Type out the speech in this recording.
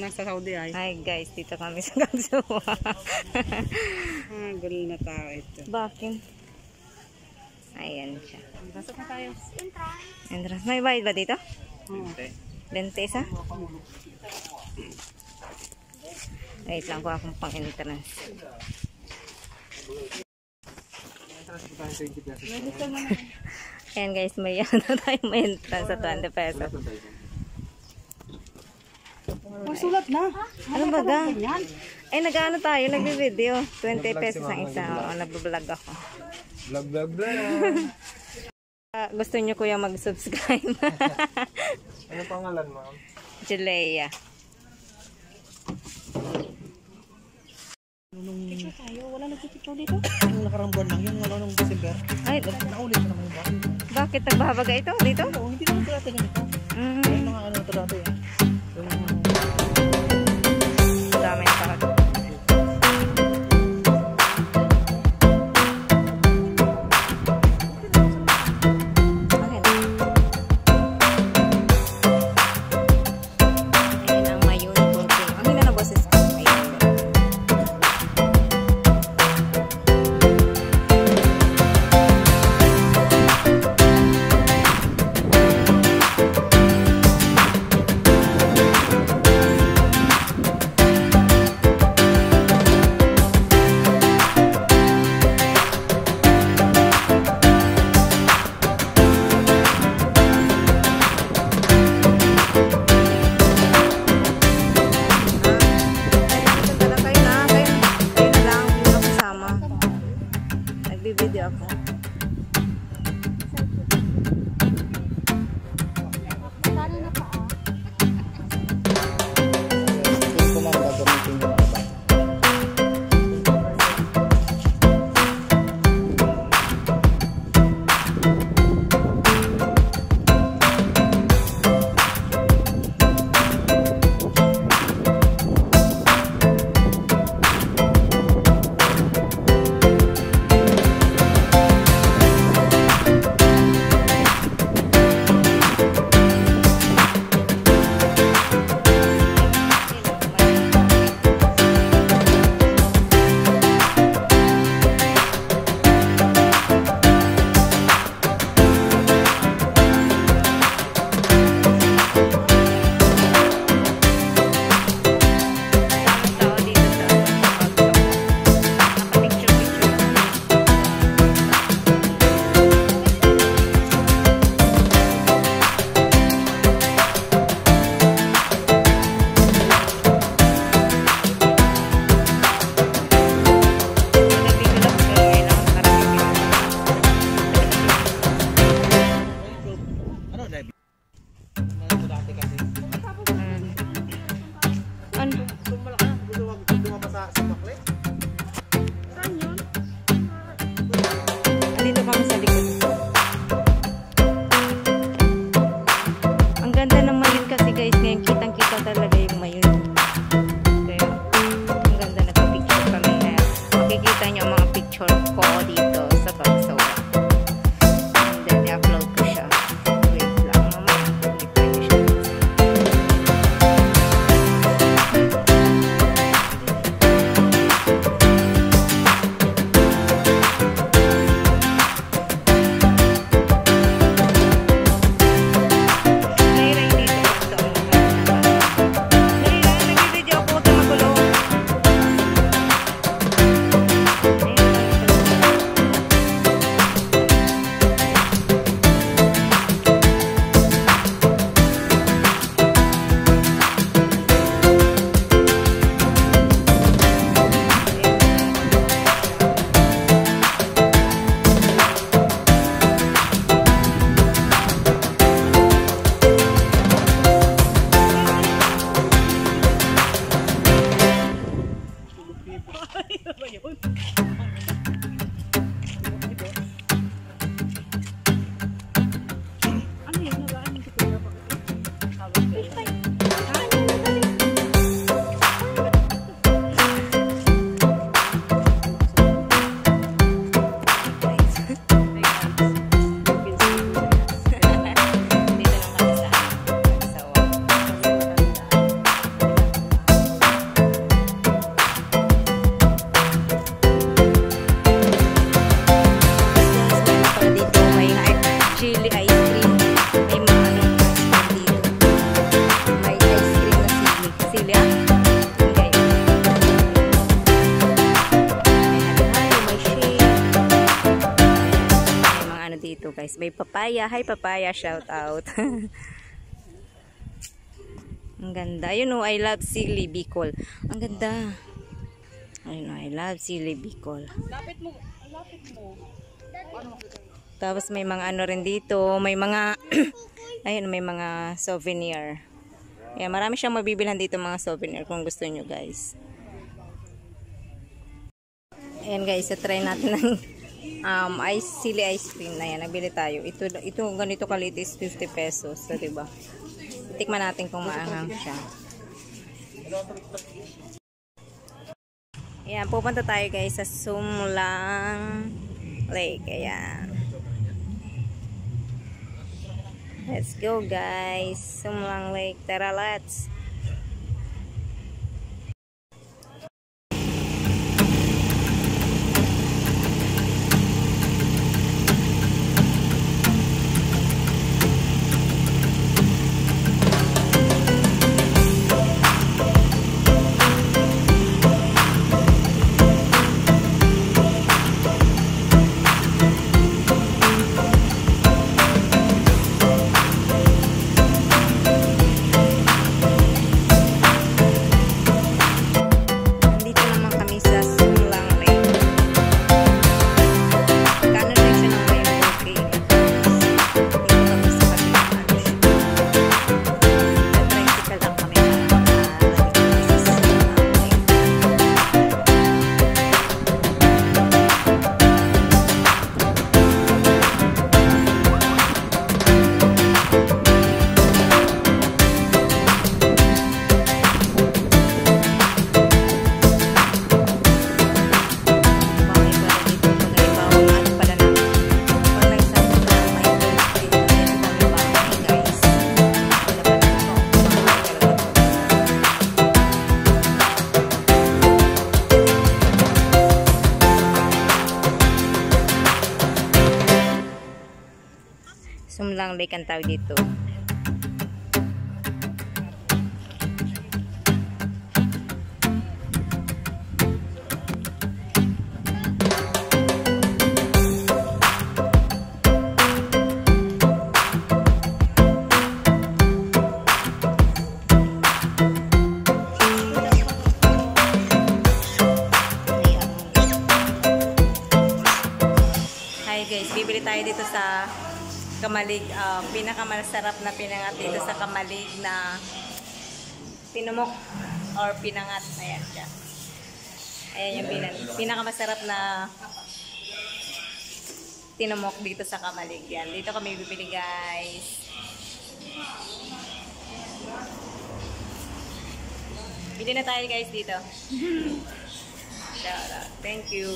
nasa Saudi ay. Hi guys, dito kami sa Gagsawa. Gulo na tao ito. Bakit? Ayan siya. Pasok na tayo. Entrance. May bayad ba dito? Oo. 20 isa? Wait lang ko akong pang entrance. Ayan guys, may ano tayo may entrance sa 20 pesos. Masulat na. Ano ba ga? Eh, nag-ano tayo, nag-video. 20 pesos ang isa. O, nag-vlog ako. Vlog. Gusto nyo kuya mag-subscribe. Ano pangalan, ma'am? Juleia. Picture tayo. Wala nagpipicture dito. Yung nakarang buwan lang, yung wala nung December. Ay, Naulit na naman yung bakit. bakit nagbabaga ito dito? Oo, hindi naman dati ganito. Yung mga ano ito dati. Dami na pa. Nagbibideo ako. Dito kami sa likod. Ang ganda ng mayon kasi guys, ngayon kitang-kita talaga yung mayon. Kaya ang ganda nagpa-picture kami. Kaya makikita nyo ang mga picture ko dito sa Gagsawa. And then i-upload ko siya. Wait lang mamaya. Hindi ko siya. dito guys. May papaya. Hi papaya, shout out. Ang ganda. Ayun oh, I love Sili Bicol. Ang ganda. Ayun oh, I love Sili Bicol. Lapit mo. Lapit mo. Tapos may mga ano rin dito. May mga ayun, may mga souvenir. Ayan, marami siyang mabibilhan dito mga souvenir kung gusto nyo guys. Ayan guys, try natin ng sili ice cream na yan. Nagbili tayo. Ito ganito kalit is 50 pesos. So, diba? Tikman natin kung maanghang siya. Ayan, pupunta tayo guys sa Sumlang Lake. Ayan. Let's go guys. Sumlang Lake. Tara, let's. Sumlang Lake ang tawag dito. Hi guys, bibili tayo dito sa Kamalig, pinakamasarap na pinangat dito sa Kamalig na tinumok or pinangat. Ayan siya. Ayan yung pinakamasarap na tinumok dito sa Kamalig. Yan. Dito kami bibili guys. Bili na tayo guys dito. Shout out. Thank you.